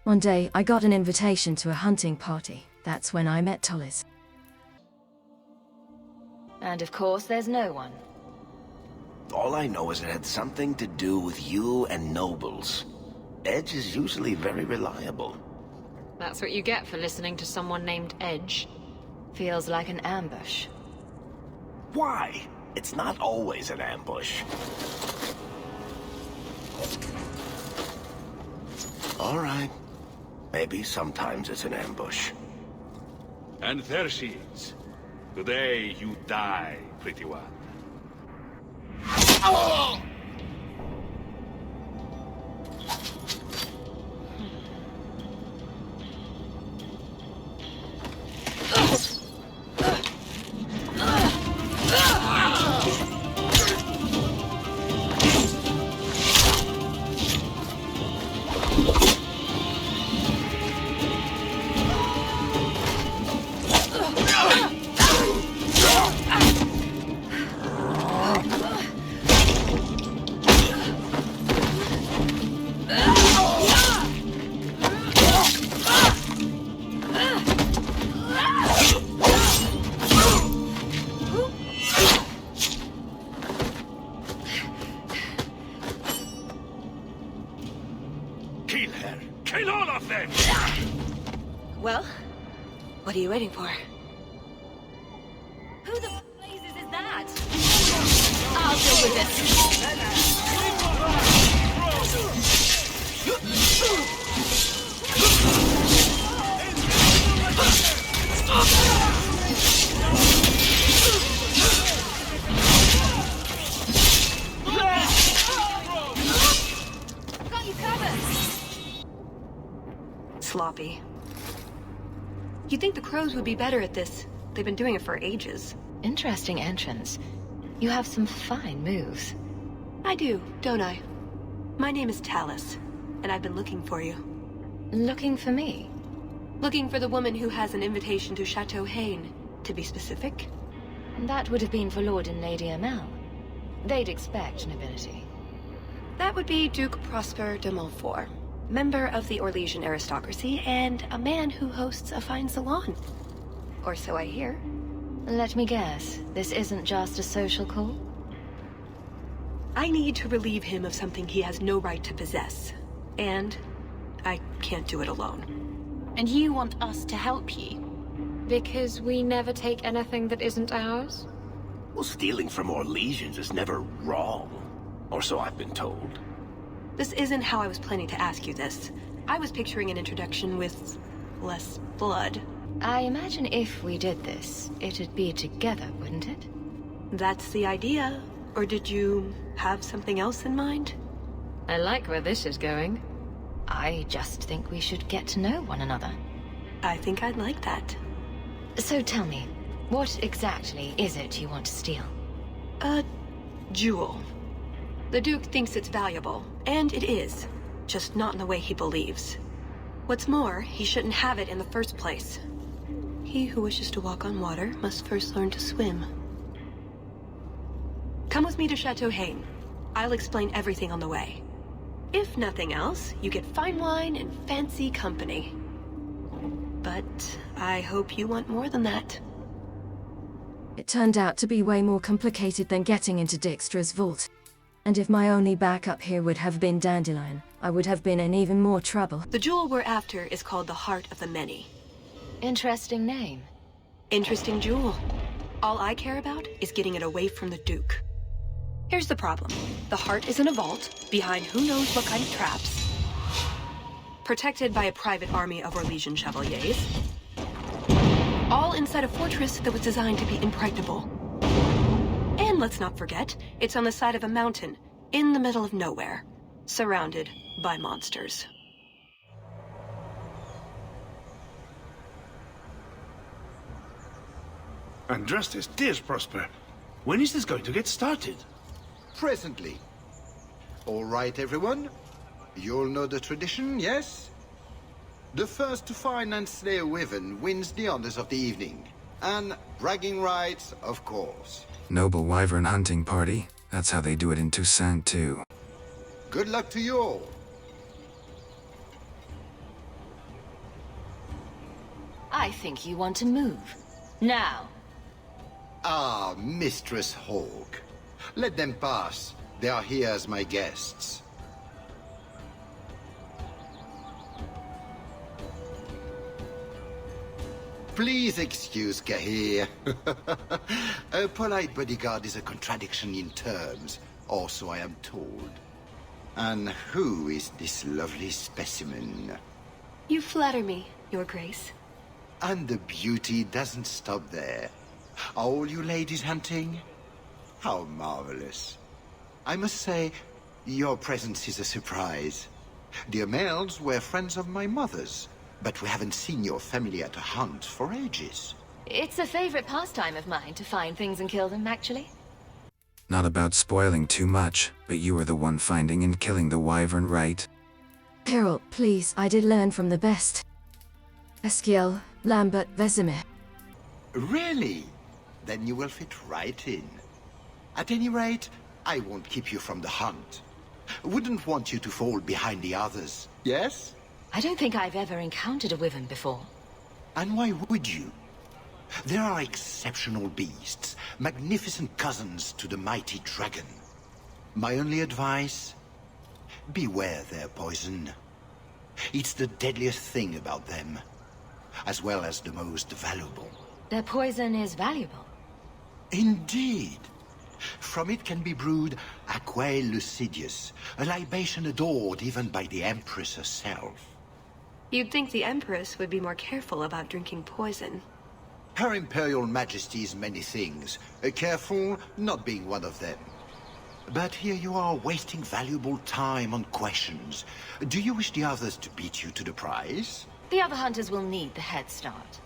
One day, I got an invitation to a hunting party. That's when I met Tollis. And of course, there's no one. All I know is it had something to do with you and nobles. Edge is usually very reliable. That's what you get for listening to someone named Edge. Feels like an ambush. Why? It's not always an ambush. All right. Maybe sometimes it's an ambush. And there she is. Today you die, pretty one. Oh! Kill her! Kill all of them! Well, what are you waiting for? Who the blazes is that? I'll deal with this. Got you covered. Sloppy. You'd think the crows would be better at this. They've been doing it for ages. Interesting entrance. You have some fine moves. I do, don't I? My name is Talus, and I've been looking for you. Looking for me? Looking for the woman who has an invitation to Chateau Haine, to be specific. That would have been for Lord and Lady Amel. They'd expect nobility. That would be Duke Prosper de Montfort, member of the Orlesian aristocracy, and a man who hosts a fine salon. Or so I hear. Let me guess, this isn't just a social call? I need to relieve him of something he has no right to possess. And I can't do it alone. And you want us to help you? Because we never take anything that isn't ours? Well, stealing from Orlesians is never wrong. Or so I've been told. This isn't how I was planning to ask you this. I was picturing an introduction with less blood. I imagine if we did this, it'd be together, wouldn't it? That's the idea. Or did you have something else in mind? I like where this is going. I Just think we should get to know one another. I think I'd like that. So tell me, what exactly is it you want to steal? A jewel. The Duke thinks it's valuable, and it is. Just not in the way he believes. What's more, he shouldn't have it in the first place. He who wishes to walk on water must first learn to swim. Come with me to Chateau Haine. I'll explain everything on the way. If nothing else, you get fine wine and fancy company. But I hope you want more than that. It turned out to be way more complicated than getting into Dijkstra's vault. And if my only backup here would have been Dandelion, I would have been in even more trouble. The jewel we're after is called the Heart of the Many. Interesting name. Interesting jewel. All I care about is getting it away from the Duke. Here's the problem. The heart is in a vault, behind who knows what kind of traps. Protected by a private army of Orlesian chevaliers. All inside a fortress that was designed to be impregnable. And let's not forget, it's on the side of a mountain, in the middle of nowhere, surrounded by monsters. And Justice, dear Prosper, when is this going to get started? Presently. All right, everyone. You'll know the tradition, yes? The first to find and slay a wyvern wins the honors of the evening. And bragging rights, of course. Noble wyvern hunting party. That's how they do it in Toussaint, too. Good luck to you all. I think you want to move. Now. Ah, Mistress Hawke. Let them pass. They are here as my guests. Please excuse Kahir. A polite bodyguard is a contradiction in terms, or so I am told. And who is this lovely specimen? You flatter me, Your Grace. And the beauty doesn't stop there. Are all you ladies hunting? How marvelous. I must say, your presence is a surprise. The Amels were friends of my mother's, but we haven't seen your family at a hunt for ages. It's a favorite pastime of mine to find things and kill them, actually. Not about spoiling too much, but you were the one finding and killing the wyvern, right? Carol, please, I did learn from the best. Eskiel, Lambert, Vesemir. Really? Then you will fit right in. At any rate, I won't keep you from the hunt. Wouldn't want you to fall behind the others, yes? I don't think I've ever encountered a wyvern before. And why would you? There are exceptional beasts, magnificent cousins to the mighty dragon. My only advice? Beware their poison. It's the deadliest thing about them, as well as the most valuable. Their poison is valuable. Indeed. From it can be brewed Aquae Lucidius, a libation adored even by the Empress herself. You'd think the Empress would be more careful about drinking poison. Her Imperial Majesty's many things, careful not being one of them. But here you are wasting valuable time on questions. Do you wish the others to beat you to the prize? The other hunters will need the head start.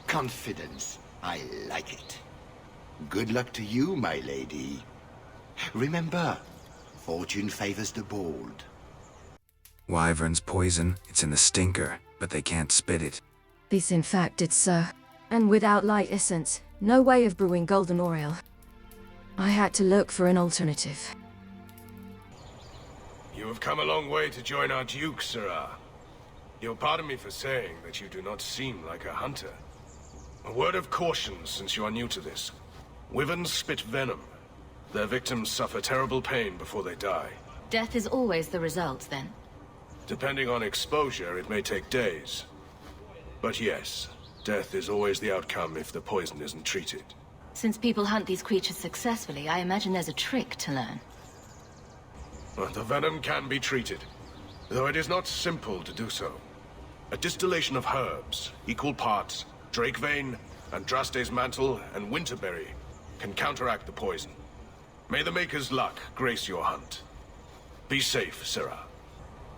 Confidence. I like it. Good luck to you, my lady. Remember, fortune favors the bold. Wyvern's poison, it's in the stinker, but they can't spit it. This in fact did, sir. And without light essence, no way of brewing golden oil. I had to look for an alternative. You have come a long way to join our Duke, Ciri. You'll pardon me for saying that you do not seem like a hunter. A word of caution since you are new to this. Wyverns spit venom. Their victims suffer terrible pain before they die. Death is always the result, then? Depending on exposure, it may take days. But yes, death is always the outcome if the poison isn't treated. Since people hunt these creatures successfully, I imagine there's a trick to learn. But the venom can be treated, though it is not simple to do so. A distillation of herbs, equal parts, Drakevein, Andraste's mantle, and winterberry, can counteract the poison. May the Maker's luck grace your hunt. Be safe, Ciri.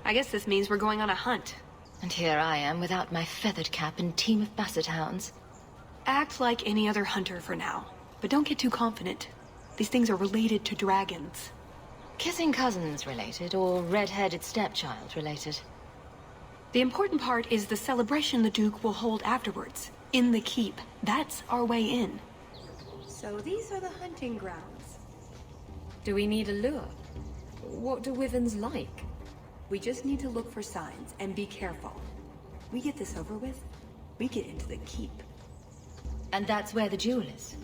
I guess this means we're going on a hunt. And here I am without my feathered cap and team of basset hounds. Act like any other hunter for now, but don't get too confident. These things are related to dragons. Kissing cousins related, or red-headed stepchild related? The important part is the celebration the Duke will hold afterwards, in the keep. That's our way in. So these are the hunting grounds. Do we need a lure? What do wyverns like? We just need to look for signs and be careful. We get this over with, we get into the keep. And that's where the jewel is?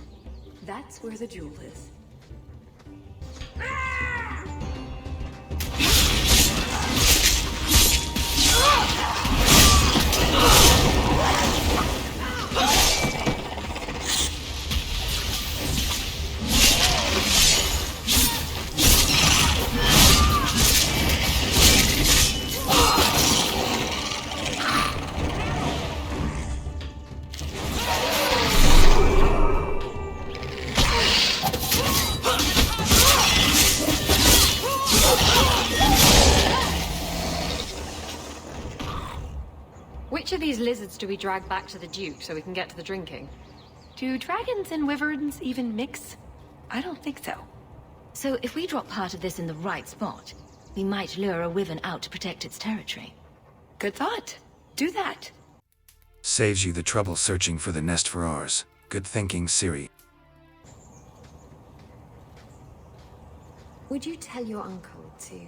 That's where the jewel is. Which of these lizards do we drag back to the Duke so we can get to the drinking? Do dragons and wyverns even mix? I don't think so. So if we drop part of this in the right spot, we might lure a wyvern out to protect its territory. Good thought. Do that. Saves you the trouble searching for the nest for ours. Good thinking, Ciri. Would you tell your uncle to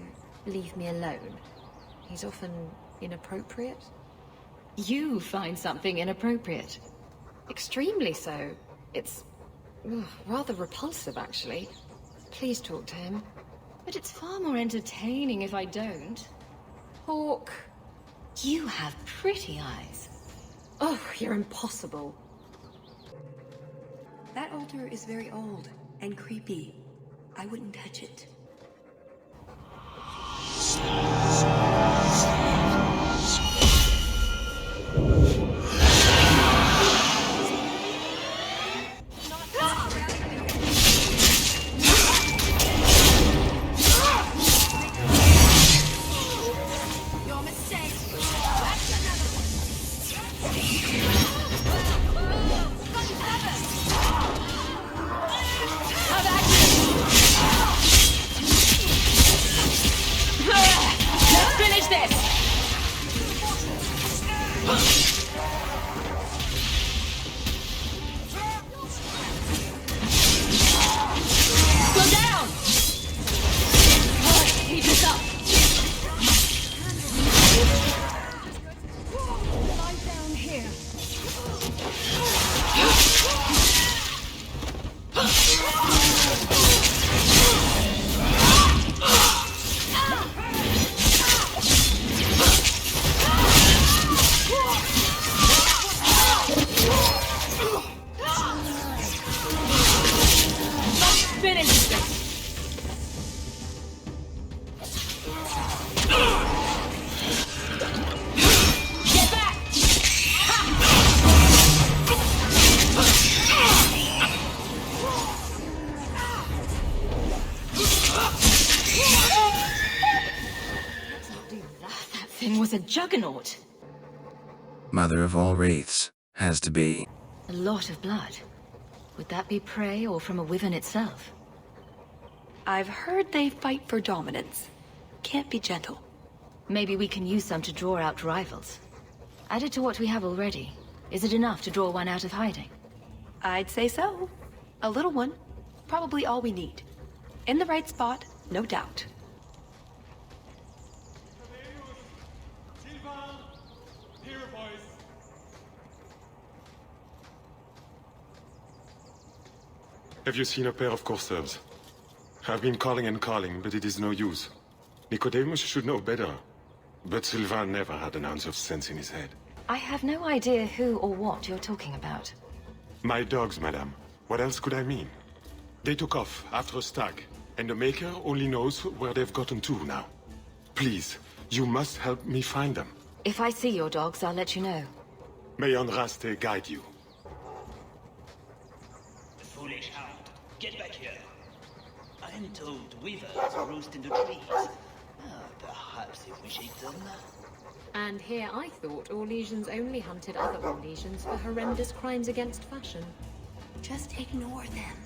leave me alone? He's often inappropriate. You find something inappropriate. Extremely so. It's rather repulsive, actually. Please talk to him. But it's far more entertaining if I don't. Hawke. You have pretty eyes. Oh, you're impossible. That altar is very old and creepy. I wouldn't touch it. Was a juggernaut. Mother of all wraiths. Has to be. A lot of blood. Would that be prey or from a wyvern itself? I've heard they fight for dominance. Can't be gentle. Maybe we can use some to draw out rivals. Added to what we have already, is it enough to draw one out of hiding? I'd say so. A little one. Probably all we need. In the right spot, no doubt. Have you seen a pair of courseurs? I've been calling and calling, but it is no use. Nicodemus should know better. But Sylvain never had an ounce of sense in his head. I have no idea who or what you're talking about. My dogs, madame. What else could I mean? They took off after a stag, and the Maker only knows where they've gotten to now. Please, you must help me find them. If I see your dogs, I'll let you know. May Andraste guide you. Foolish hound. Get back here. I am told weavers roost in the trees. Perhaps if we shake them. And here I thought Orlesians only hunted other Orlesians for horrendous crimes against fashion. Just ignore them.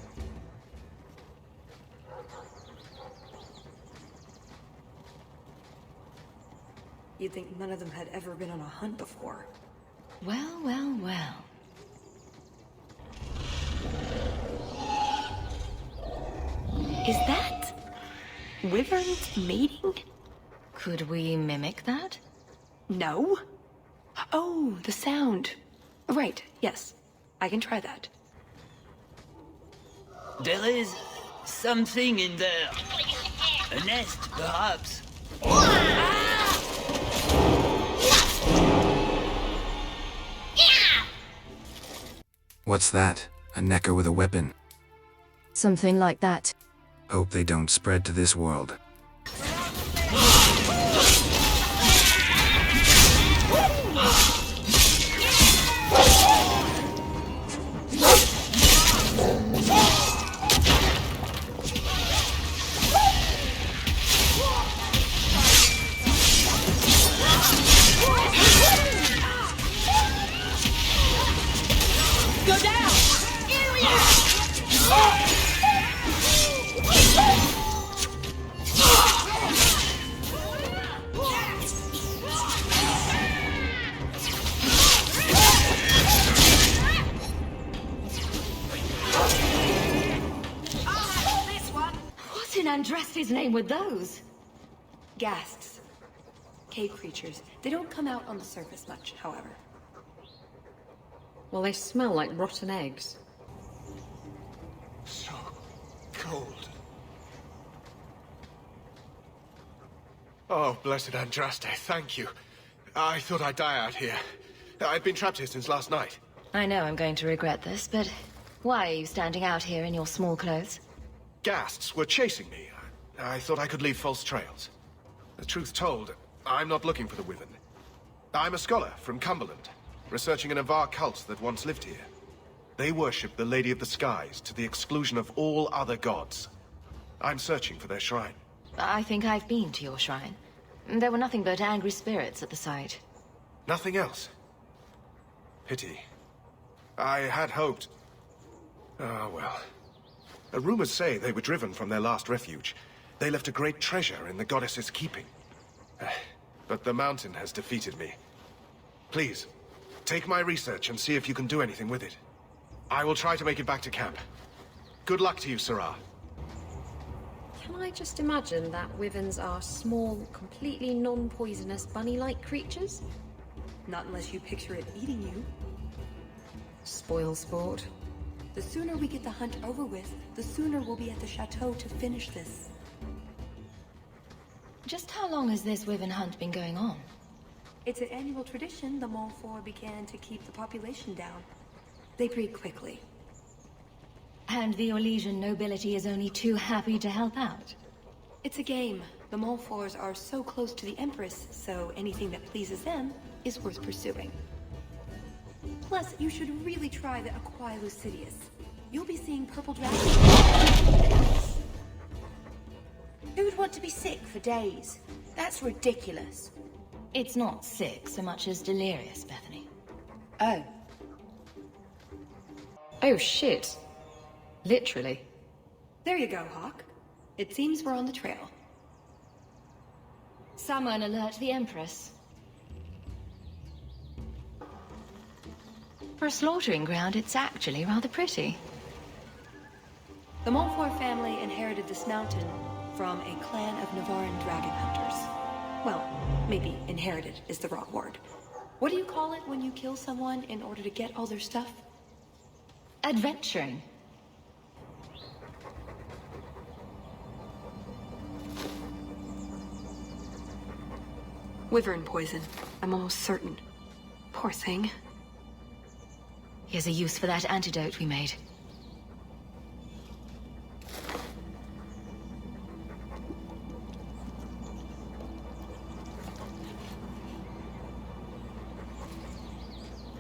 You'd think none of them had ever been on a hunt before. Well, well, well. Is that wyverns mating? Could we mimic that? No. Oh, the sound. Right, yes. I can try that. There is something in there. A nest, perhaps. What's that? A necker with a weapon? Something like that. Hope they don't spread to this world. Go down! What in Andraste's name were those? Ghasts. cave creatures. They don't come out on the surface much, however. Well, they smell like rotten eggs. So cold. Oh, blessed Andraste, thank you. I thought I'd die out here. I've been trapped here since last night. I know I'm going to regret this, but why are you standing out here in your small clothes? Ghasts were chasing me. I thought I could leave false trails. The truth told, I'm not looking for the Wyvern. I'm a scholar from Cumberland, researching an Avar cult that once lived here. They worship the Lady of the Skies to the exclusion of all other gods. I'm searching for their shrine. I think I've been to your shrine. There were nothing but angry spirits at the site. Nothing else. Pity. I had hoped... Ah, well. Rumors say they were driven from their last refuge. They left a great treasure in the goddess's keeping. But the mountain has defeated me. Please, take my research and see if you can do anything with it. I will try to make it back to camp. Good luck to you, Ciri. Can I just imagine that wyverns are small, completely non-poisonous, bunny-like creatures? Not unless you picture it eating you. Spoil sport. The sooner we get the hunt over with, the sooner we'll be at the chateau to finish this. Just how long has this wyvern hunt been going on? It's an annual tradition the Montfort began to keep the population down. They breed quickly. And the Orlesian nobility is only too happy to help out. It's a game. The Montforts are so close to the Empress, so anything that pleases them is worth pursuing. Plus, you should really try the Aquae Lucidius. You'll be seeing purple dragons. Who'd want to be sick for days? That's ridiculous. It's not sick so much as delirious, Bethany. Oh. Oh, shit. Literally. There you go, Hawke. It seems we're on the trail. Someone alert the Empress. For a slaughtering ground, it's actually rather pretty. The Montfort family inherited this mountain from a clan of Navarran dragon hunters. Well, maybe inherited is the wrong word. What do you call it when you kill someone in order to get all their stuff? Adventuring. Wyvern poison. I'm almost certain. Poor thing. Here's a use for that antidote we made.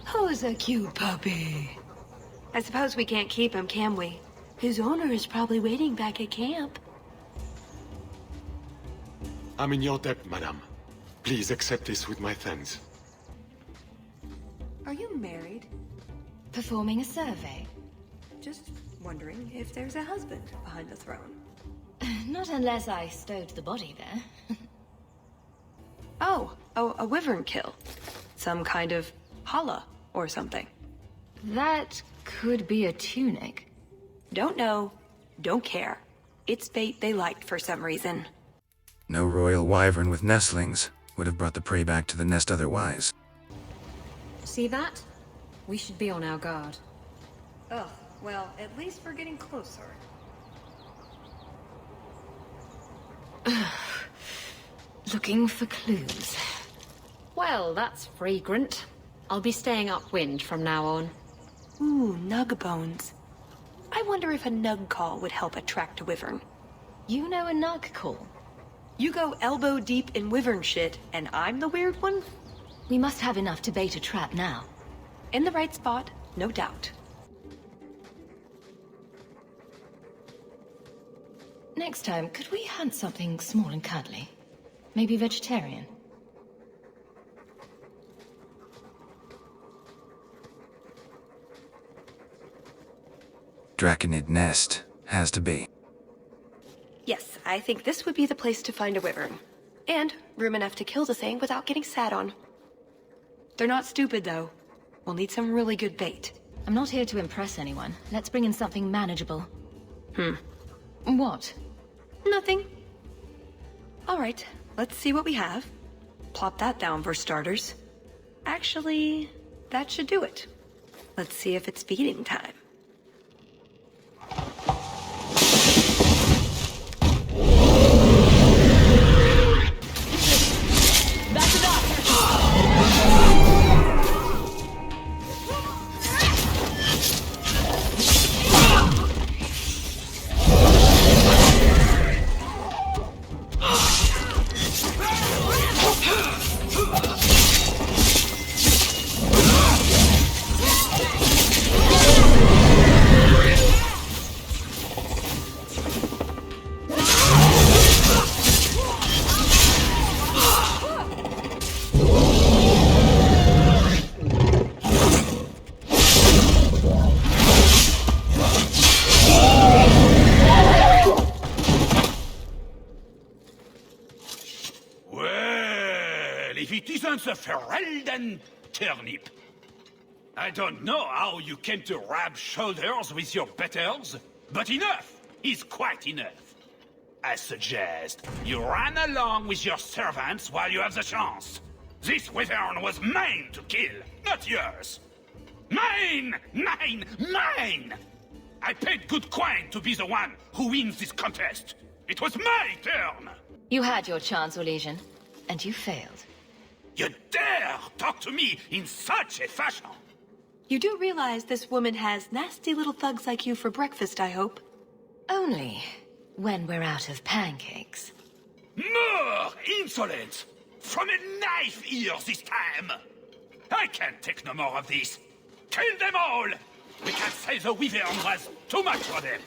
Who's a cute puppy? I suppose we can't keep him, can we? His owner is probably waiting back at camp. I'm in your debt, madame. Please accept this with my thanks. Are you married? Performing a survey. Just wondering if there's a husband behind the throne. Not unless I stowed the body there. Oh, a wyvern kill. Some kind of holla or something. That could be a tunic. Don't know, don't care. It's bait they liked for some reason. No royal wyvern with nestlings would have brought the prey back to the nest otherwise. See that? We should be on our guard. Ugh, well, at least we're getting closer. Looking for clues. Well, that's fragrant. I'll be staying upwind from now on. Ooh, nug bones. I wonder if a nug call would help attract a wyvern. You know a nug call? You go elbow deep in wyvern shit, and I'm the weird one? We must have enough to bait a trap now. In the right spot, no doubt. Next time, could we hunt something small and cuddly? Maybe vegetarian? Draconid nest. Has to be. Yes, I think this would be the place to find a wyvern. And room enough to kill the thing without getting sat on. They're not stupid, though. We'll need some really good bait. I'm not here to impress anyone. Let's bring in something manageable. What? Nothing. All right, let's see what we have. Plop that down for starters. Actually, that should do it. Let's see if it's feeding time. That's enough! The Ferelden turnip. I don't know how you came to rub shoulders with your betters, but enough is quite enough. I suggest you run along with your servants while you have the chance. This wyvern was mine to kill, not yours. Mine! Mine! Mine! I paid good coin to be the one who wins this contest. It was my turn! You had your chance, Orlesian, and you failed. You dare talk to me in such a fashion? You do realize this woman has nasty little thugs like you for breakfast, I hope? Only when we're out of pancakes. More insolence! From a knife ear this time! I can't take no more of this. Kill them all! We can't say the wyvern was too much for them.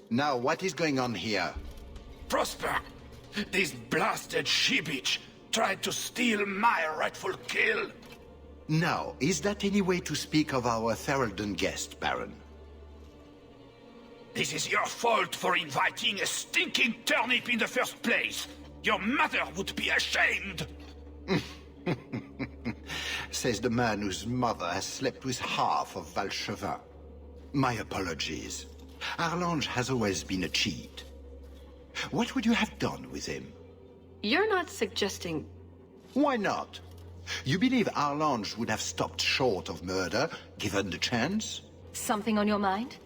Now, what is going on here? Prosper, this blasted she-bitch tried to steal my rightful kill. Now, is that any way to speak of our Ferelden guest, Baron? This is your fault for inviting a stinking turnip in the first place. Your mother would be ashamed. Says the man whose mother has slept with half of Valchevin. My apologies. Arlange has always been a cheat. What would you have done with him? You're not suggesting... Why not? You believe Arlange would have stopped short of murder, given the chance? Something on your mind?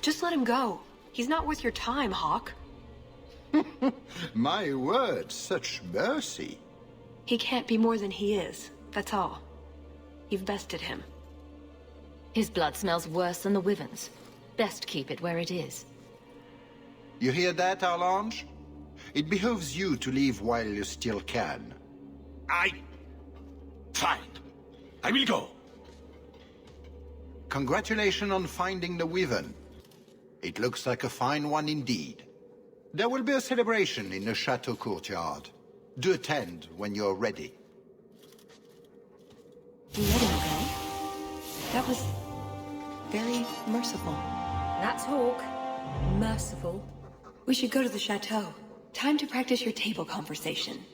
Just let him go. He's not worth your time, Hawke. My word, such mercy. He can't be more than he is, that's all. You've bested him. His blood smells worse than the wyvern's. Best keep it where it is. You hear that, Arlange? It behooves you to leave while you still can. Fine. I will go. Congratulations on finding the wyvern. It looks like a fine one indeed. There will be a celebration in the chateau courtyard. Do attend when you're ready. You let him go? That was... very merciful. That's Hawke. Merciful. We should go to the chateau. Time to practice your table conversation.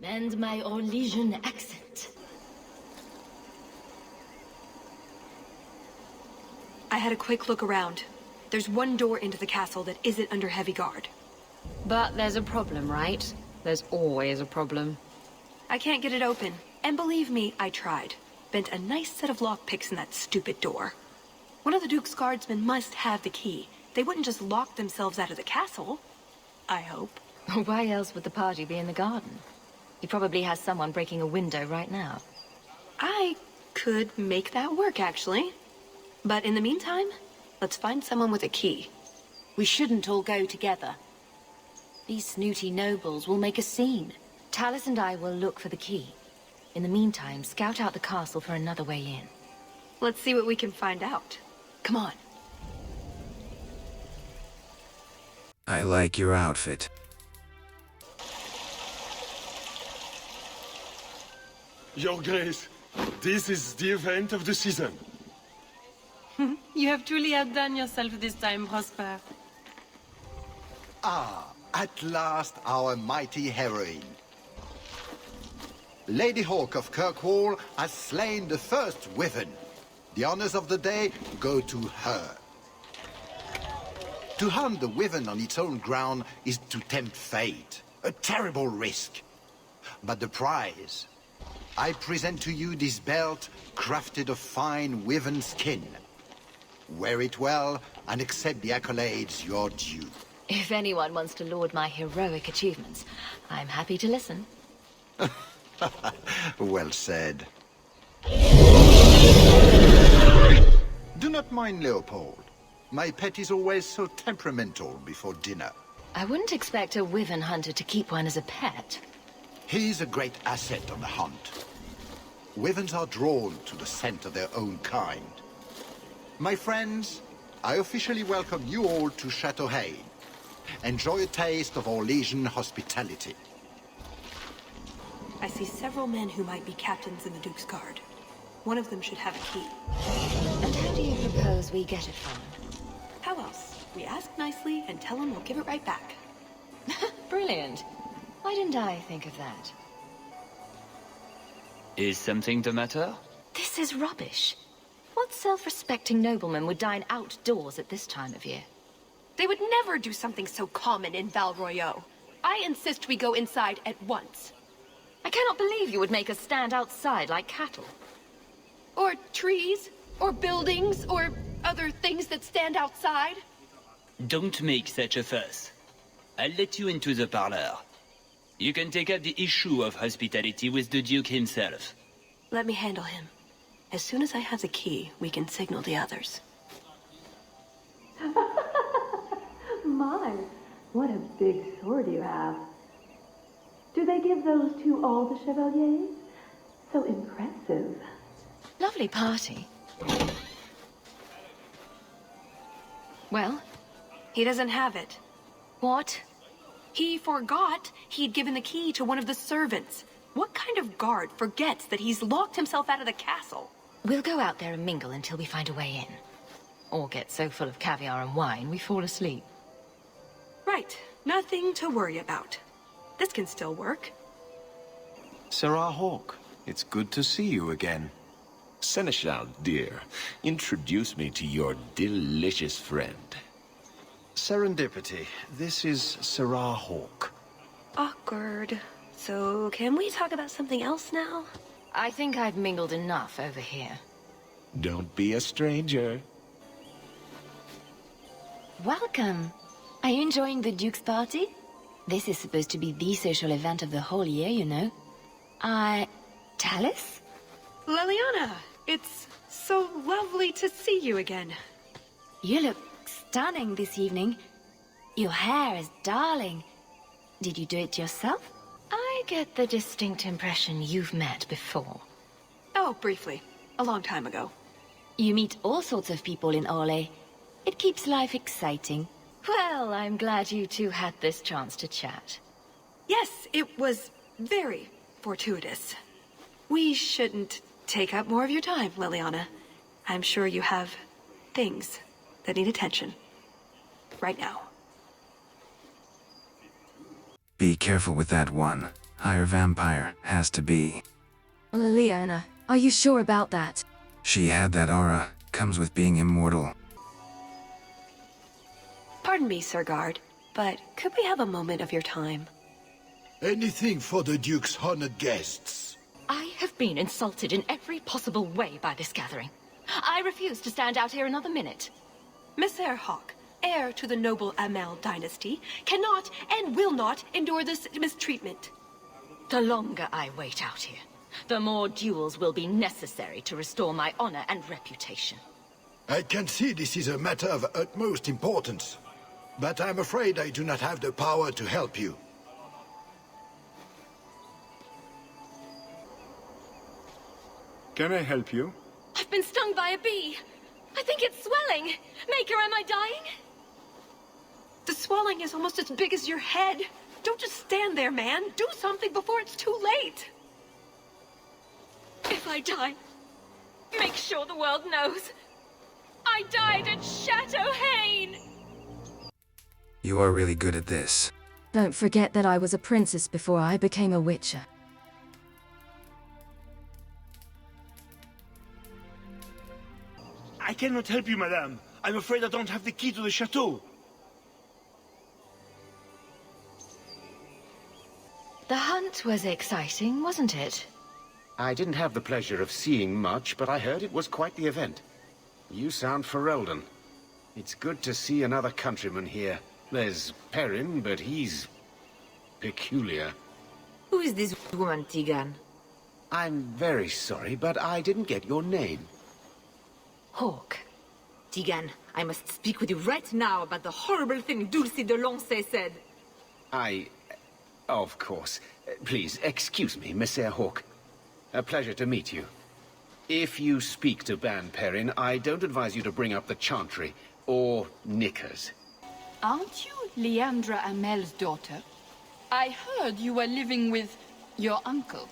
And my Orlesian accent. I had a quick look around. There's one door into the castle that isn't under heavy guard. But there's a problem, right? There's always a problem. I can't get it open. And believe me, I tried. Bent a nice set of lockpicks in that stupid door. One of the Duke's guardsmen must have the key. They wouldn't just lock themselves out of the castle. I hope. Why else would the party be in the garden? He probably has someone breaking a window right now. I could make that work, actually. But in the meantime, let's find someone with a key. We shouldn't all go together. These snooty nobles will make a scene. Tallis and I will look for the key. In the meantime, scout out the castle for another way in. Let's see what we can find out. Come on. I like your outfit. Your Grace, this is the event of the season. You have truly outdone yourself this time, Prosper. Ah, At last, our mighty heroine. Lady Hawke of Kirkwall has slain the first wyvern. The honors of the day go to her. To hunt the wyvern on its own ground is to tempt fate. A terrible risk. But the prize... I present to you this belt crafted of fine wyvern skin. Wear it well and accept the accolades you're due. If anyone wants to laud my heroic achievements, I'm happy to listen. Well said. Do not mind Leopold. My pet is always so temperamental before dinner. I wouldn't expect a wyvern hunter to keep one as a pet. He's a great asset on the hunt. Wyverns are drawn to the scent of their own kind. My friends, I officially welcome you all to Chateau Hain. Enjoy a taste of Orlesian hospitality. I see several men who might be captains in the Duke's Guard. One of them should have a key. And how do you propose we get it from him? How else? We ask nicely and tell him we'll give it right back. Brilliant. Why didn't I think of that? Is something the matter? This is rubbish. What self-respecting nobleman would dine outdoors at this time of year? They would never do something so common in Val Royeaux. I insist we go inside at once. I cannot believe you would make us stand outside like cattle. Or trees, or buildings, or other things that stand outside. Don't make such a fuss. I'll let you into the parlor. You can take up the issue of hospitality with the Duke himself. Let me handle him. As soon as I have the key, we can signal the others. My, what a big sword you have. Do they give those to all the chevaliers? So impressive. Lovely party. Well? He doesn't have it. What? He forgot he'd given the key to one of the servants. What kind of guard forgets that he's locked himself out of the castle? We'll go out there and mingle until we find a way in. Or get so full of caviar and wine we fall asleep. Right. Nothing to worry about. This can still work. Sarah Hawke, it's good to see you again. Seneschal, dear, introduce me to your delicious friend. Serendipity. This is Sarah Hawke. Awkward. So, can we talk about something else now? I think I've mingled enough over here. Don't be a stranger. Welcome. Are you enjoying the Duke's party? This is supposed to be the social event of the whole year, you know. Talus? Leliana, it's so lovely to see you again. You look stunning this evening. Your hair is darling. Did you do it yourself? I get the distinct impression you've met before. Oh, briefly. A long time ago. You meet all sorts of people in Orlais. It keeps life exciting. Well, I'm glad you two had this chance to chat. Yes, it was very fortuitous. We shouldn't take up more of your time, Leliana. I'm sure you have things that need attention. Right now. Be careful with that one. Higher vampire has to be. Leliana, are you sure about that? She had that aura. Comes with being immortal. Pardon me, Sir Guard, but could we have a moment of your time? Anything for the Duke's honored guests. I have been insulted in every possible way by this gathering. I refuse to stand out here another minute. Messire Hawke, heir to the noble Amel dynasty, cannot and will not endure this mistreatment. The longer I wait out here, the more duels will be necessary to restore my honor and reputation. I can see this is a matter of utmost importance, but I'm afraid I do not have the power to help you. Can I help you? I've been stung by a bee. I think it's swelling. Maker, am I dying? The swelling is almost as big as your head. Don't just stand there, man. Do something before it's too late. If I die, make sure the world knows. I died at Chateau Hain! You are really good at this. Don't forget that I was a princess before I became a witcher. I cannot help you, madame. I'm afraid I don't have the key to the chateau. The hunt was exciting, wasn't it? I didn't have the pleasure of seeing much, but I heard it was quite the event. You sound Ferelden. It's good to see another countryman here. There's Perrin, but he's peculiar. Who is this woman, Tigan? I'm very sorry, but I didn't get your name. Hawke. Tigan, I must speak with you right now about the horrible thing Dulce de Lancey said. Of course. Please, excuse me, Monsieur Hawke. A pleasure to meet you. If you speak to Ban Perrin, I don't advise you to bring up the Chantry, or knickers. Aren't you Leandra Amel's daughter? I heard you were living with your uncle.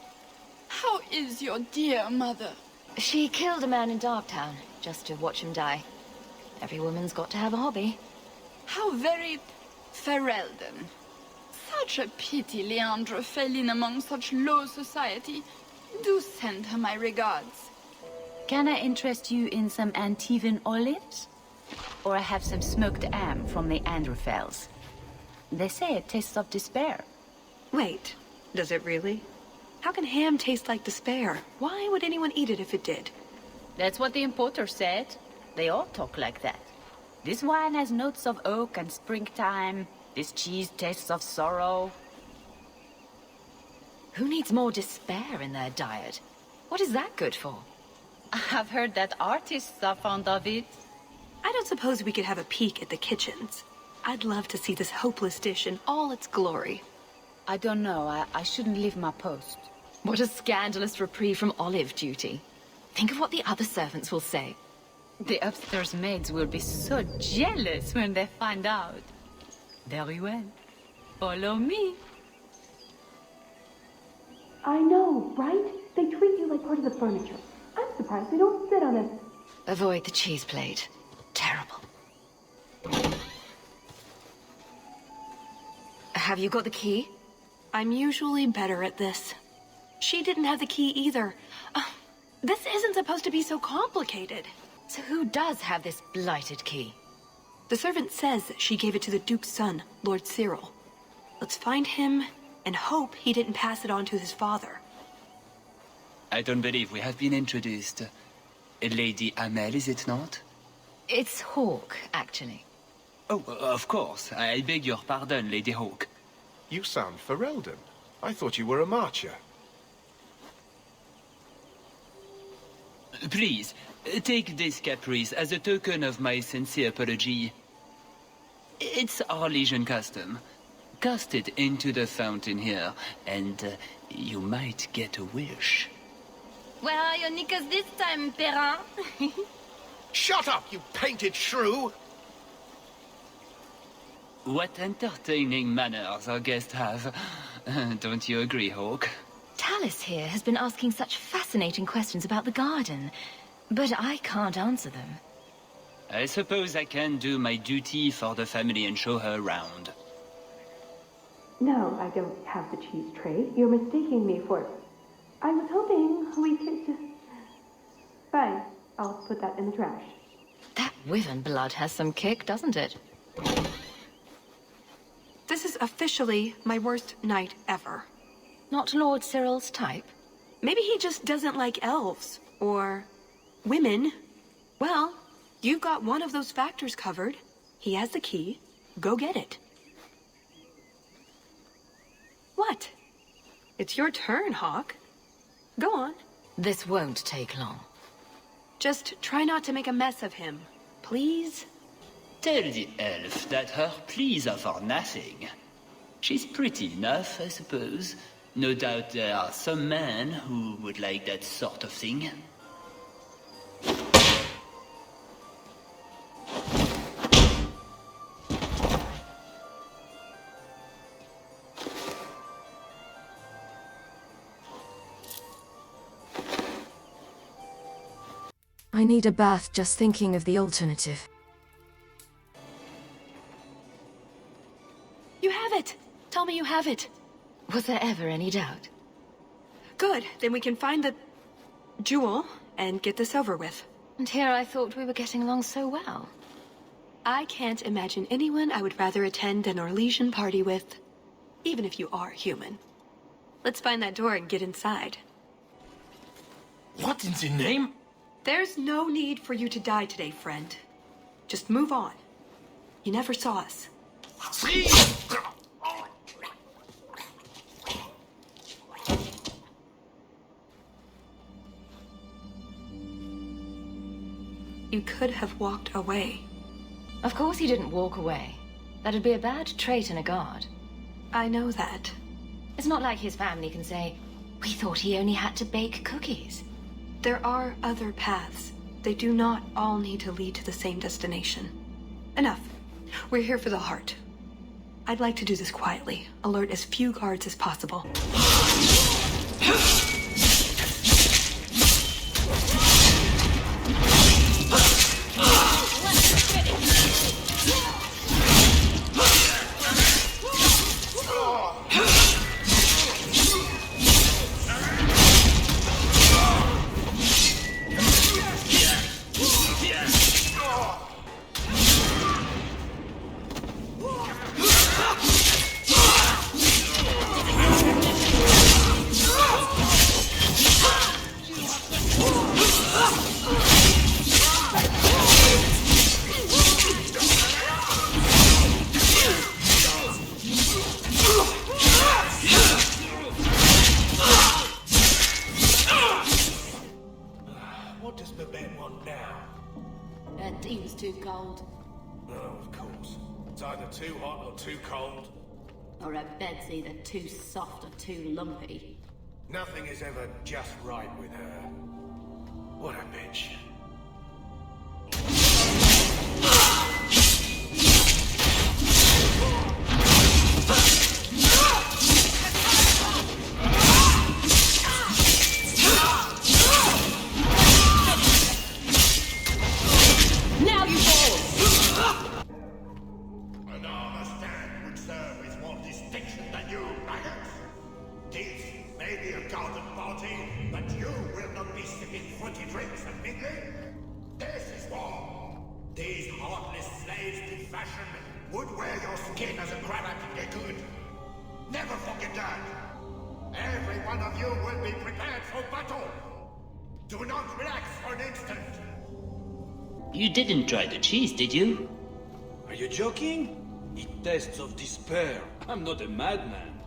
How is your dear mother? She killed a man in Darktown, just to watch him die. Every woman's got to have a hobby. How very Ferelden. Such a pity Leandra fell in among such low society. Do send her my regards. Can I interest you in some Antivan olives? Or I have some smoked ham from the Androfels. They say it tastes of despair. Wait, does it really? How can ham taste like despair? Why would anyone eat it if it did? That's what the importer said. They all talk like that. This wine has notes of oak and springtime. This cheese tastes of sorrow. Who needs more despair in their diet? What is that good for? I've heard that artists are fond of it. I don't suppose we could have a peek at the kitchens. I'd love to see this hopeless dish in all its glory. I don't know. I shouldn't leave my post. What a scandalous reprieve from olive duty. Think of what the other servants will say. The upstairs maids will be so jealous when they find out. Very well. Follow me. I know, right? They treat you like part of the furniture. I'm surprised they don't sit on it. Avoid the cheese plate. Terrible. Have you got the key? I'm usually better at this. She didn't have the key either. This isn't supposed to be so complicated. So who does have this blighted key? The servant says she gave it to the Duke's son, Lord Cyril. Let's find him and hope he didn't pass it on to his father. I don't believe we have been introduced. Lady Amel, is it not? It's Hawke, actually. Oh, of course. I beg your pardon, Lady Hawke. You sound Ferelden. I thought you were a marcher. Please, take this caprice as a token of my sincere apology. It's our Legion custom. Cast it into the fountain here, and you might get a wish. Where are your knickers this time, Perrin? Shut up, you painted shrew! What entertaining manners our guests have. Don't you agree, Hawke? Tallis here has been asking such fascinating questions about the garden, but I can't answer them. I suppose I can do my duty for the family and show her around. No, I don't have the cheese tray. You're mistaking me for... I was hoping we could just... Fine, I'll put that in the trash. That wyvern blood has some kick, doesn't it? This is officially my worst night ever. Not Lord Cyril's type? Maybe he just doesn't like elves. Or... women. Well, you've got one of those factors covered. He has the key. Go get it. What? It's your turn, Hawke. Go on. This won't take long. Just try not to make a mess of him, please? Tell the elf that her pleas are for nothing. She's pretty enough, I suppose. No doubt there are some men who would like that sort of thing. I need a bath just thinking of the alternative. You have it! Tell have it. Was there ever any doubt? Good. Then we can find the jewel and get this over with. And here I thought we were getting along so well. I can't imagine anyone I would rather attend an Orlesian party with, even if you are human. Let's find that door and get inside. What in the name? There's no need for you to die today, friend. Just move on. You never saw us. You could have walked away. Of course he didn't walk away. That'd be a bad trait in a guard. I know that. It's not like his family can say, we thought he only had to bake cookies. There are other paths. They do not all need to lead to the same destination. Enough. We're here for the heart. I'd like to do this quietly. Alert as few guards as possible. What does Babette want now? Her tea was too cold. Oh, of course. It's either too hot or too cold. Or her bed's either too soft or too lumpy. Nothing is ever just right with her. What a bitch. Now you fall! An armor stand would serve with more distinction than you, maggots. This may be a garden party, but you will not be sipping fruity drinks and mingling. This is war. These heartless slaves to fashion would wear your skin as a cravat if they could. Never forget that. Every one of you will be prepared for battle. Do not relax for an instant. You didn't try the cheese, did you? Are you joking? It tastes of despair. I'm not a madman.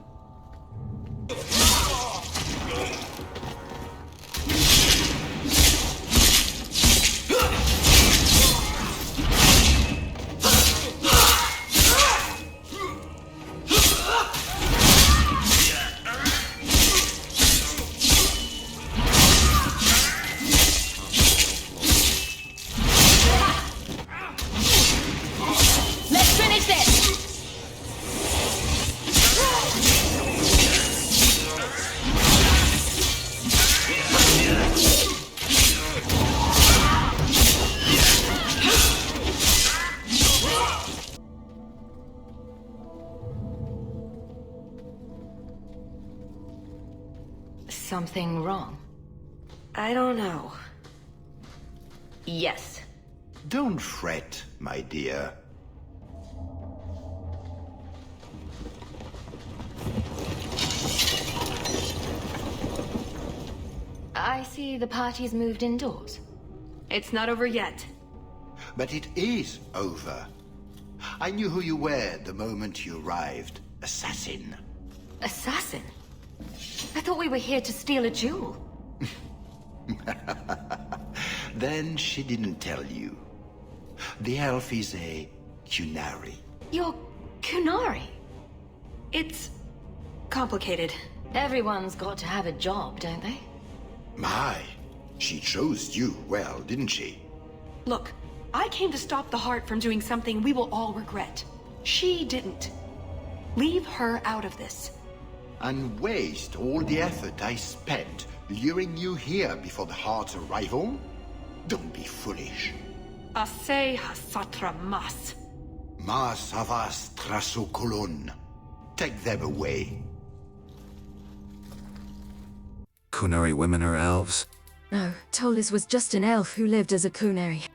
Let's finish this! Something wrong? I don't know. Yes. Don't fret, my dear. I see the party's moved indoors. It's not over yet. But it is over. I knew who you were the moment you arrived. Assassin. Assassin? I thought we were here to steal a jewel. Then she didn't tell you. The elf is a Kunari. You're Kunari? It's complicated. Everyone's got to have a job, don't they? My, she chose you well, didn't she? Look, I came to stop the heart from doing something we will all regret. She didn't. Leave her out of this. And waste all the effort I spent luring you here before the heart's arrival? Don't be foolish. Assez hasatra mas. Mas havas trasokolon. Take them away. Kunari women are elves? No, Tolis was just an elf who lived as a Kunari.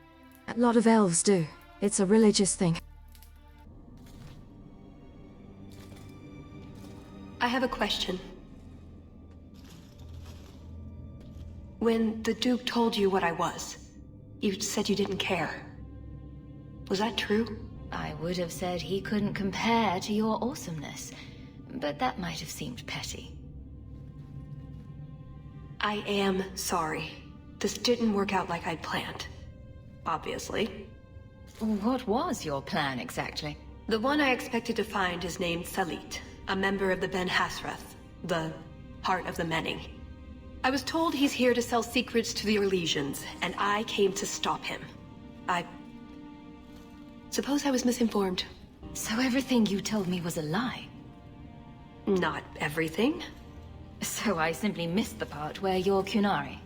A lot of elves do. It's a religious thing. I have a question. When the Duke told you what I was, you said you didn't care. Was that true? I would have said he couldn't compare to your awesomeness, but that might have seemed petty. I am sorry. This didn't work out like I'd planned. Obviously. What was your plan exactly? The one I expected to find is named Salit, a member of the Ben Hasrath, the Heart of the Many. I was told he's here to sell secrets to the Orlesians, and I came to stop him. I suppose I was misinformed. So everything you told me was a lie? Not everything. So I simply missed the part where you're Kunari.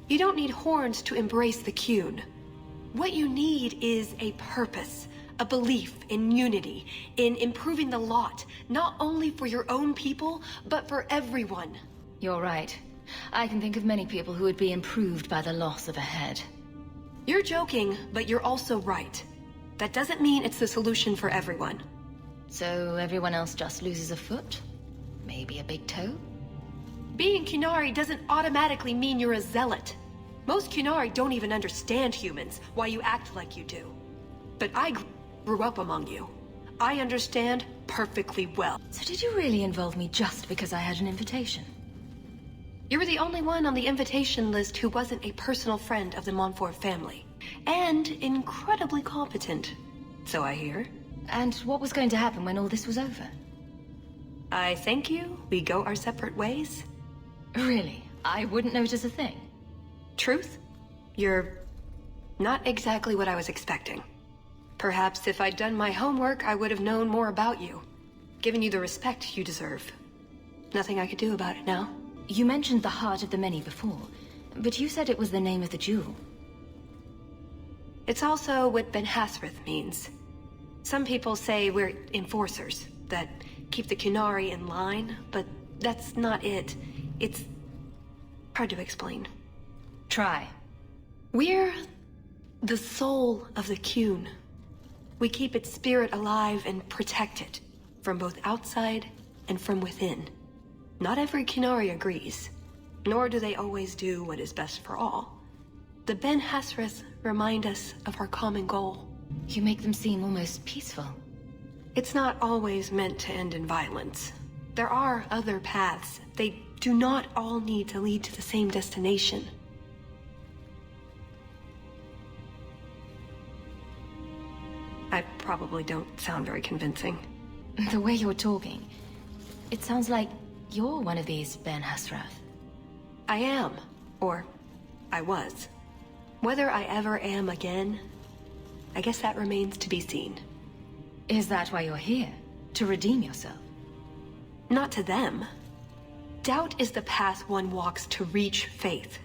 You don't need horns to embrace the Kun. What you need is a purpose, a belief in unity, in improving the lot, not only for your own people, but for everyone. You're right. I can think of many people who would be improved by the loss of a head. You're joking, but you're also right. That doesn't mean it's the solution for everyone. So everyone else just loses a foot? Maybe a big toe? Being Kunari doesn't automatically mean you're a zealot. Most Kunari don't even understand humans, why you act like you do. But I grew up among you. I understand perfectly well. So did you really involve me just because I had an invitation? You were the only one on the invitation list who wasn't a personal friend of the Montfort family. And incredibly competent, so I hear. And what was going to happen when all this was over? I thank you. We go our separate ways. Really? I wouldn't notice a thing. Truth? You're not exactly what I was expecting. Perhaps if I'd done my homework, I would have known more about you. Given you the respect you deserve. Nothing I could do about it now. You mentioned the Heart of the Many before, but you said it was the name of the jewel. It's also what Ben Hasrath means. Some people say we're enforcers, that keep the Kunari in line, but that's not it. It's hard to explain. Try. We're the soul of the Kun. We keep its spirit alive and protect it, from both outside and from within. Not every Kunari agrees, nor do they always do what is best for all. The Ben Hasrath remind us of our common goal. You make them seem almost peaceful. It's not always meant to end in violence. There are other paths. They do not all need to lead to the same destination. I probably don't sound very convincing. The way you're talking, it sounds like you're one of these Ben Hasrath. I am. Or I was. Whether I ever am again, I guess that remains to be seen. Is that why you're here? To redeem yourself? Not to them. Doubt is the path one walks to reach faith.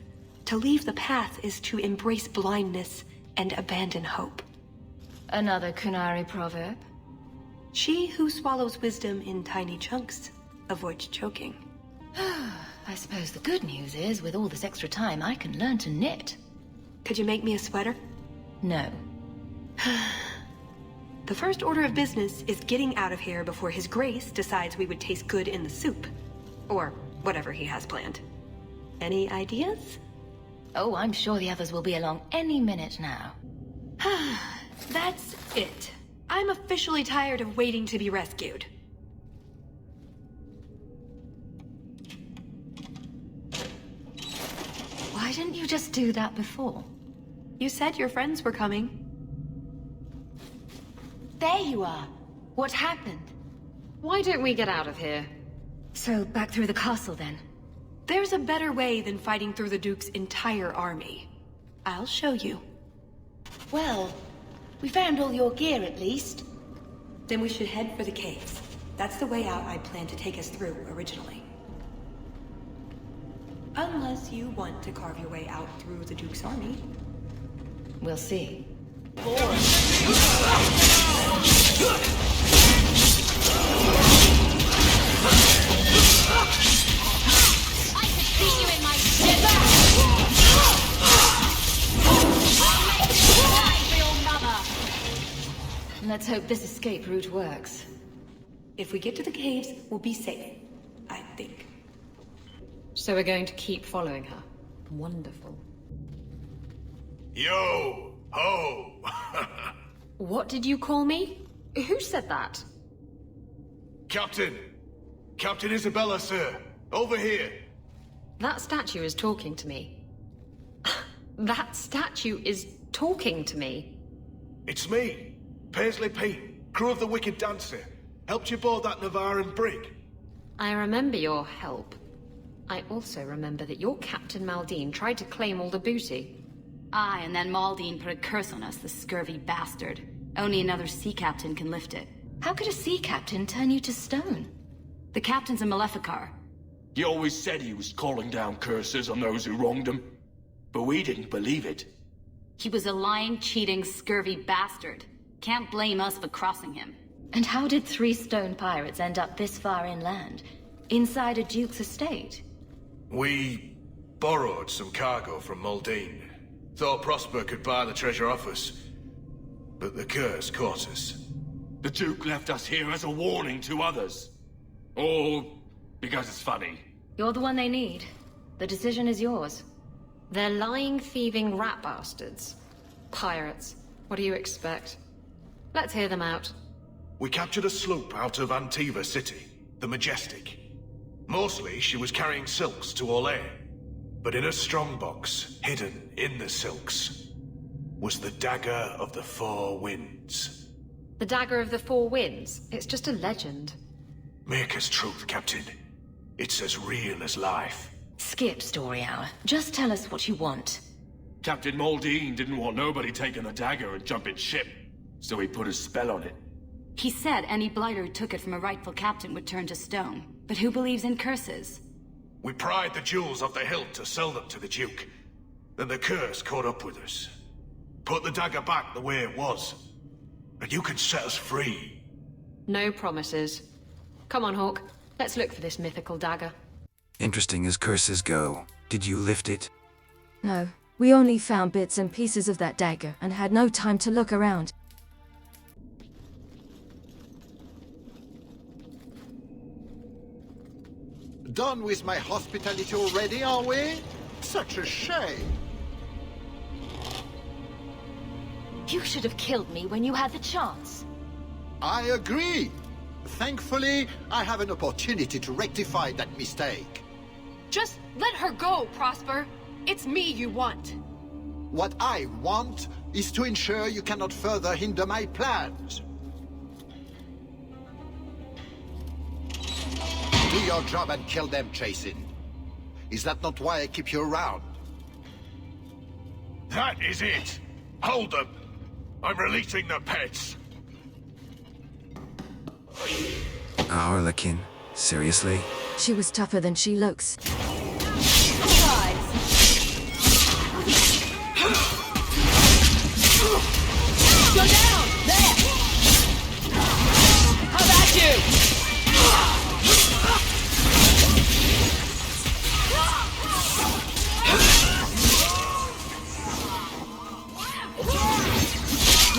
To leave the path is to embrace blindness and abandon hope. Another Kunari proverb? She who swallows wisdom in tiny chunks avoids choking. I suppose the good news is, with all this extra time, I can learn to knit. Could you make me a sweater? No. The first order of business is getting out of here before His Grace decides we would taste good in the soup. Or whatever he has planned. Any ideas? Oh, I'm sure the others will be along any minute now. That's it. I'm officially tired of waiting to be rescued. Why didn't you just do that before? You said your friends were coming. There you are. What happened? Why don't we get out of here? So, back through the castle then? There's a better way than fighting through the Duke's entire army. I'll show you. Well, we found all your gear at least. Then we should head for the caves. That's the way out I planned to take us through originally. Unless you want to carve your way out through the Duke's army. We'll see. hope this escape route works. If we get to the caves, we'll be safe. I think. So we're going to keep following her. Wonderful. Yo! Ho! What did you call me? Who said that? Captain! Captain Isabella, sir! Over here! That statue is talking to me. That statue is talking to me. It's me, Paisley Pete, crew of the Wicked Dancer. Helped you board that Navaran brig. I remember your help. I also remember that your Captain Maldine tried to claim all the booty. Aye, and then Maldine put a curse on us, the scurvy bastard. Only another sea captain can lift it. How could a sea captain turn you to stone? The captain's a Maleficar. He always said he was calling down curses on those who wronged him. But we didn't believe it. He was a lying, cheating, scurvy bastard. Can't blame us for crossing him. And how did 3 stone pirates end up this far inland? Inside a duke's estate? We borrowed some cargo from Maldine. Thought Prosper could buy the treasure off us. But the curse caught us. The Duke left us here as a warning to others. Or because it's funny. You're the one they need. The decision is yours. They're lying, thieving rat bastards. Pirates. What do you expect? Let's hear them out. We captured a sloop out of Antiva City, the Majestic. Mostly, she was carrying silks to Olay. But in a strongbox, hidden in the silks, was the Dagger of the Four Winds. The Dagger of the Four Winds? It's just a legend. Make us truth, Captain. It's as real as life. Skip story hour. Just tell us what you want. Captain Maldine didn't want nobody taking the dagger and jumping ship, so he put a spell on it. He said any blighter who took it from a rightful captain would turn to stone. But who believes in curses? We pried the jewels off the hilt to sell them to the Duke. Then the curse caught up with us. Put the dagger back the way it was. And you can set us free. No promises. Come on, Hawke. Let's look for this mythical dagger. Interesting as curses go. Did you lift it? No. We only found bits and pieces of that dagger and had no time to look around. Done with my hospitality already, are we? Such a shame. You should have killed me when you had the chance. I agree. Thankfully, I have an opportunity to rectify that mistake. Just let her go, Prosper. It's me you want. What I want is to ensure you cannot further hinder my plans. Do your job and kill them, Jason. Is that not why I keep you around? That is it! Hold them! I'm releasing the pets! Harlequin? Seriously? She was tougher than she looks. Go down! There! How about you?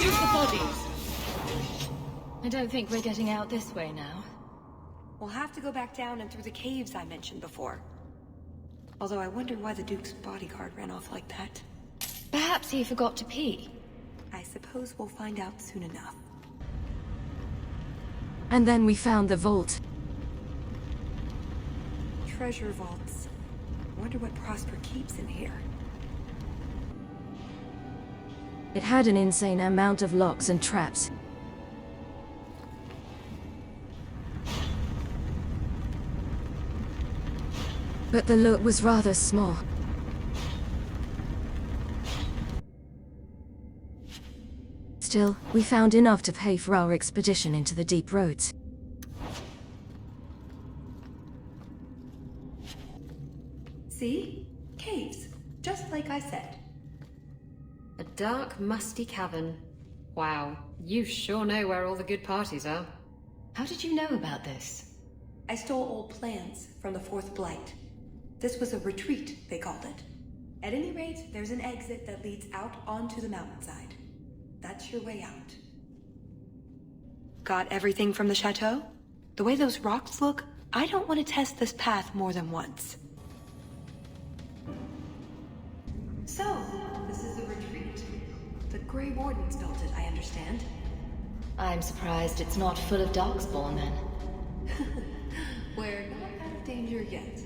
Use the bodies. I don't think we're getting out this way now. We'll have to go back down and through the caves I mentioned before. Although I wonder why the Duke's bodyguard ran off like that. Perhaps he forgot to pee. I suppose we'll find out soon enough. And then we found the vault. Treasure vaults. Wonder what Prosper keeps in here. It had an insane amount of locks and traps. But the loot was rather small. Still, we found enough to pay for our expedition into the deep roads. See? Caves. Just like I said. A dark, musty cavern. Wow, you sure know where all the good parties are. How did you know about this? I stole old plans from the Fourth Blight. This was a retreat, they called it. At any rate, there's an exit that leads out onto the mountainside. That's your way out. Got everything from the chateau? The way those rocks look, I don't want to test this path more than once. So, this is a retreat. The Grey Wardens built it, I understand. I'm surprised it's not full of darkspawn then. We're not out of danger yet.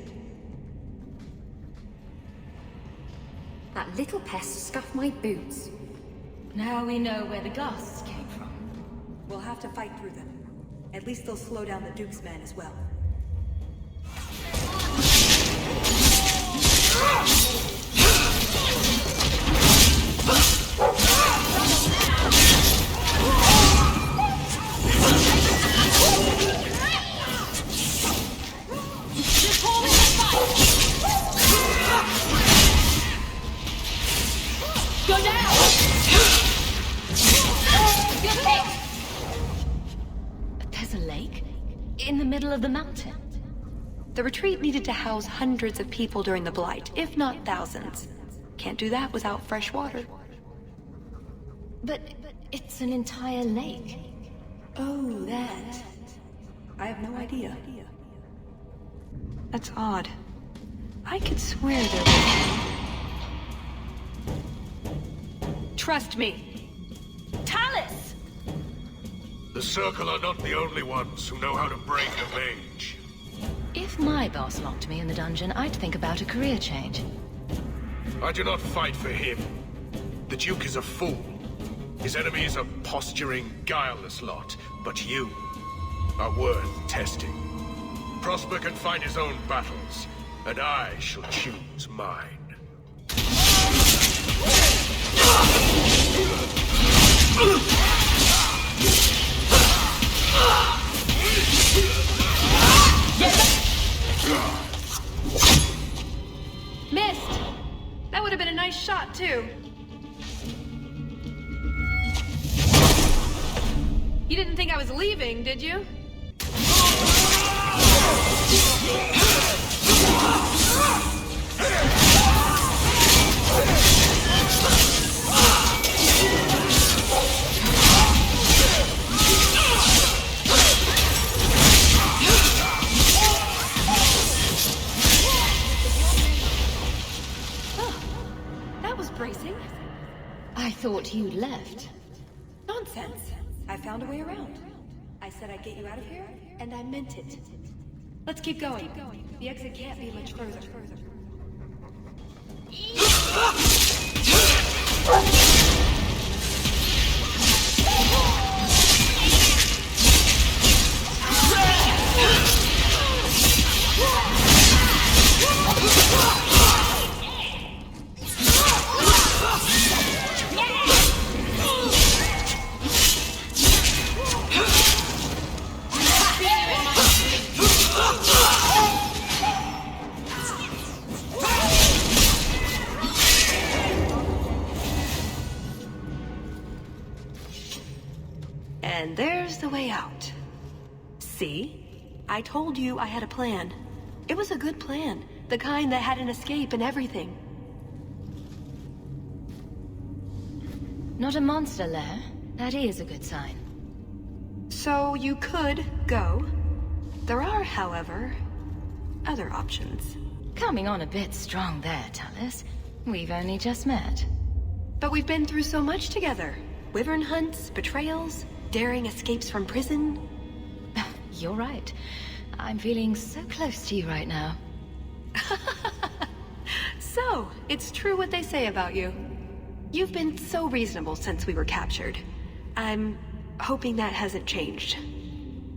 That little pest scuffed my boots. Now we know where the ghasts came from. We'll have to fight through them. At least they'll slow down the Duke's men as well. Go down! There's a lake? In the middle of the mountain? The retreat needed to house hundreds of people during the Blight, if not thousands. Can't do that without fresh water. But it's an entire lake. Oh, that. I have no idea. That's odd. I could swear there was... Trust me. Talus! The Circle are not the only ones who know how to break a mage. If my boss locked me in the dungeon, I'd think about a career change. I do not fight for him. The Duke is a fool. His enemies a posturing, guileless lot. But you are worth testing. Prosper can fight his own battles, and I shall choose mine. Missed! That would have been a nice shot, too. You didn't think I was leaving, did you? Bracing? I thought you'd left. Nonsense. I found a way around. I said I'd get you out of here, and I meant it. Let's keep going. The exit can't be much further. And there's the way out. See? I told you I had a plan. It was a good plan. The kind that had an escape and everything. Not a monster lair. That is a good sign. So you could go. There are, however, other options. Coming on a bit strong there, Talus. We've only just met. But we've been through so much together. Wyvern hunts, betrayals, daring escapes from prison. You're right. I'm feeling so close to you right now. So, it's true what they say about you. You've been so reasonable since we were captured. I'm hoping that hasn't changed.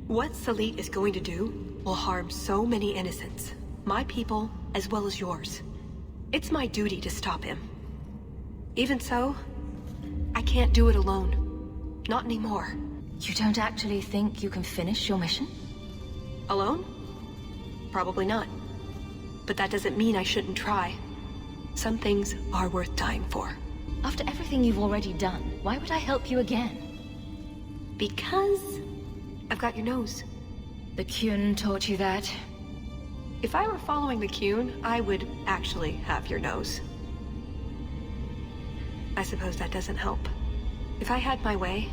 What Salit is going to do will harm so many innocents. My people, as well as yours. It's my duty to stop him. Even so, I can't do it alone. Not anymore. You don't actually think you can finish your mission? Alone? Probably not. But that doesn't mean I shouldn't try. Some things are worth dying for. After everything you've already done, why would I help you again? Because I've got your nose. The Qun taught you that? If I were following the Qun, I would actually have your nose. I suppose that doesn't help. If I had my way,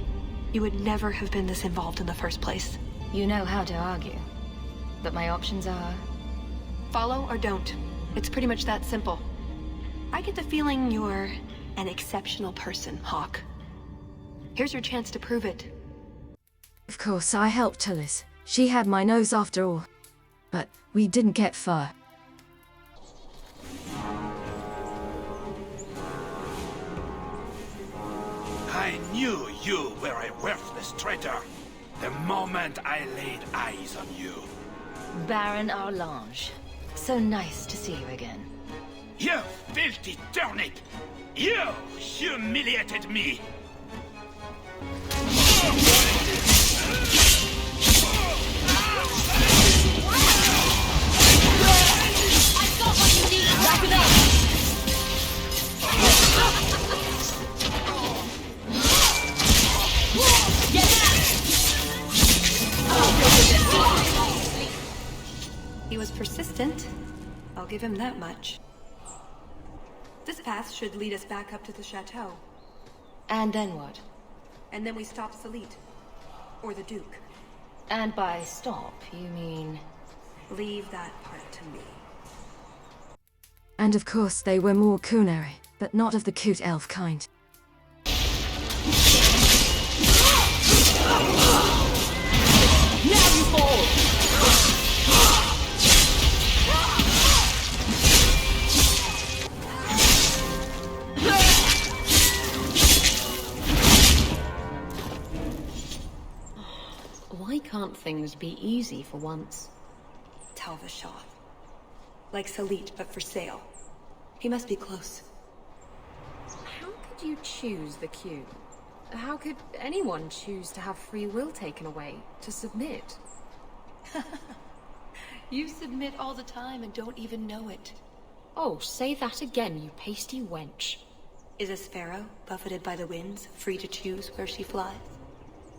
you would never have been this involved in the first place. You know how to argue. But my options are... Follow or don't. It's pretty much that simple. I get the feeling you're an exceptional person, Hawke. Here's your chance to prove it. Of course, I helped Tullis. She had my nose after all. But we didn't get far. I knew you were a worthless traitor the moment I laid eyes on you. Baron Arlange. So nice to see you again. You filthy turnip! You humiliated me! I've got what you need! Wrap it up! Get back! He was persistent. I'll give him that much. This path should lead us back up to the chateau. And then what? And then we stop Salit. Or the Duke. And by stop, you mean... Leave that part to me. And of course they were more Kuneri, but not of the cute elf kind. Now you fall! Why can't things be easy for once? Talvashov. Like Salit, but for sale. He must be close. How could you choose the queue? How could anyone choose to have free will taken away, to submit? You submit all the time and don't even know it. Oh, say that again, you pasty wench. Is a sparrow, buffeted by the winds, free to choose where she flies?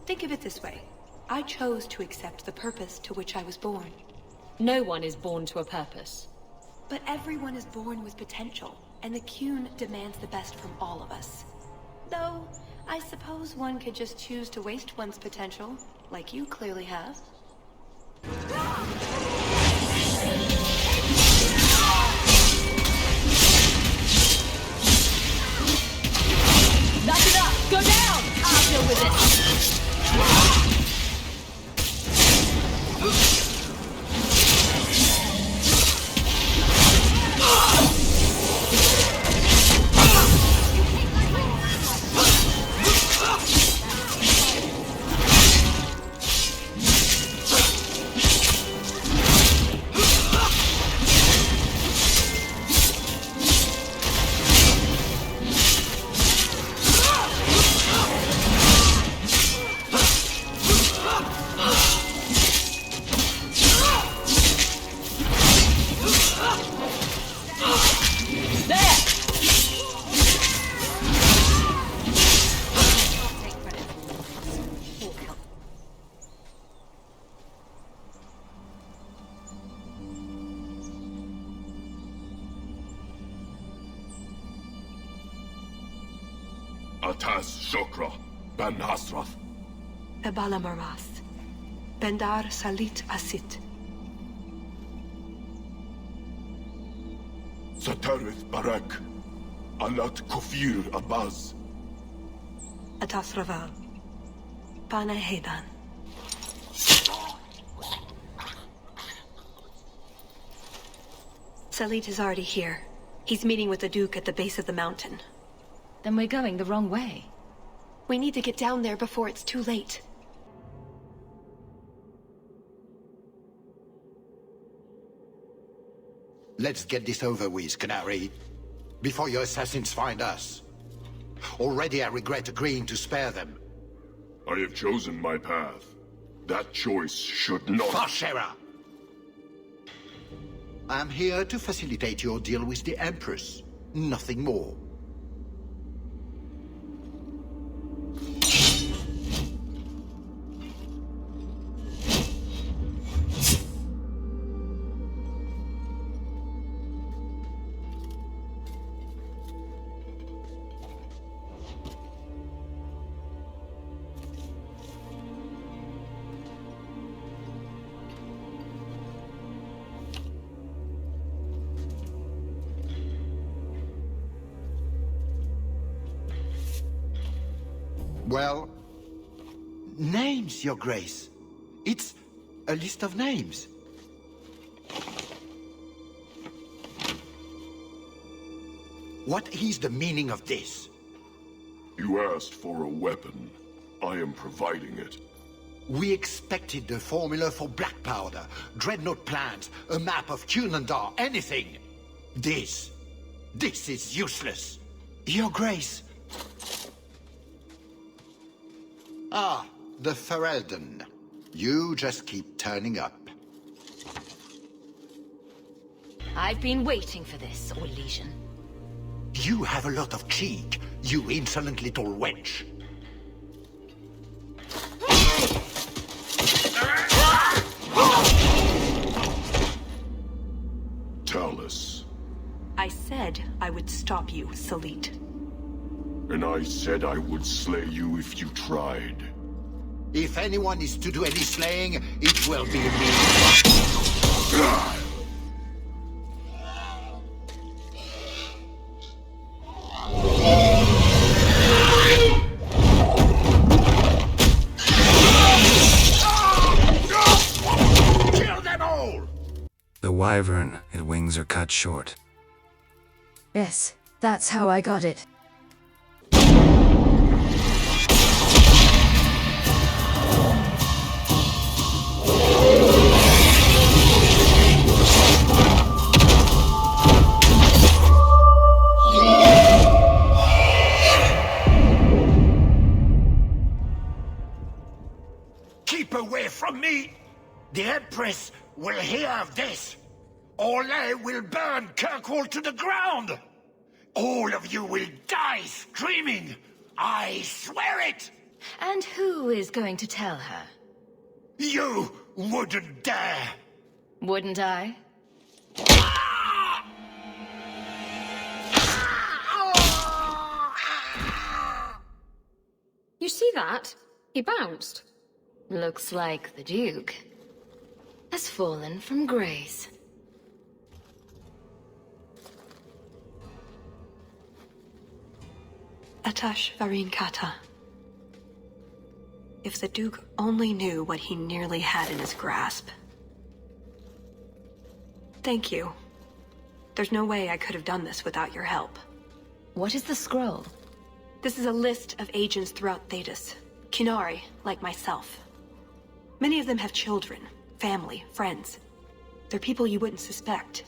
Think of it this way. I chose to accept the purpose to which I was born. No one is born to a purpose. But everyone is born with potential, and the Qun demands the best from all of us. Though, I suppose one could just choose to waste one's potential, like you clearly have. Knock it up! Go down! I'll deal with it! Ataz Shokra, Ben Hasrath. Ebala Marath. Bendar Salit Asit. Satarith Barak, Alat Kufir Abaz. Atas Raval. Pana Hedan. Salit is already here. He's meeting with the Duke at the base of the mountain. Then we're going the wrong way. We need to get down there before it's too late. Let's get this over with, Canary. Before your assassins find us. Already I regret agreeing to spare them. I have chosen my path. That choice should not... Farshera! I'm here to facilitate your deal with the Empress. Nothing more. Well, names, Your Grace. It's a list of names. What is the meaning of this? You asked for a weapon. I am providing it. We expected the formula for black powder, dreadnought plans, a map of Cunandar, anything. This is useless. Your Grace. Ah, the Ferelden. You just keep turning up. I've been waiting for this, Orlesian. You have a lot of cheek, you insolent little wench. Talus. I said I would stop you, Salit. And I said I would slay you if you tried. If anyone is to do any slaying, it will be me. The wyvern, its wings are cut short. Yes, that's how I got it. Keep away from me! The Empress will hear of this. Orlais will burn Kirkwall to the ground. All of you will die screaming. I swear it! And who is going to tell her? You wouldn't dare! Wouldn't I? You see that? He bounced. Looks like the Duke has fallen from grace. Atash Varinkata. If the Duke only knew what he nearly had in his grasp. Thank you. There's no way I could have done this without your help. What is the scroll? This is a list of agents throughout Thetis. Qunari, like myself. Many of them have children, family, friends. They're people you wouldn't suspect.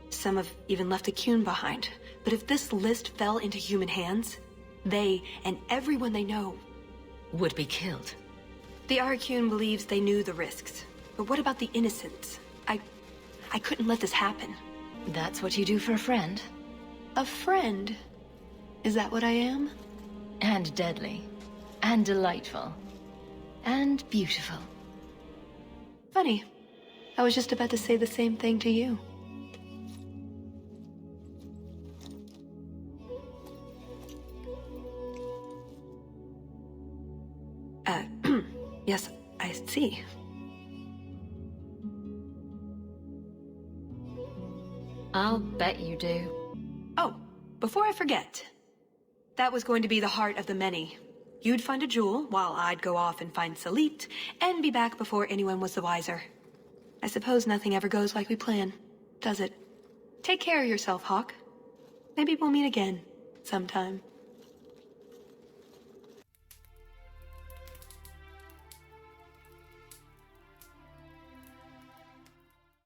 Some have even left a Qun behind. But if this list fell into human hands, they, and everyone they know, would be killed. The Arcune believes they knew the risks. But what about the innocents? I couldn't let this happen. That's what you do for a friend. A friend? Is that what I am? And deadly. And delightful. And beautiful. Funny. I was just about to say the same thing to you. Yes, I see. I'll bet you do. Oh, before I forget. That was going to be the heart of the many. You'd find a jewel, while I'd go off and find Salit, and be back before anyone was the wiser. I suppose nothing ever goes like we plan, does it? Take care of yourself, Hawke. Maybe we'll meet again, sometime.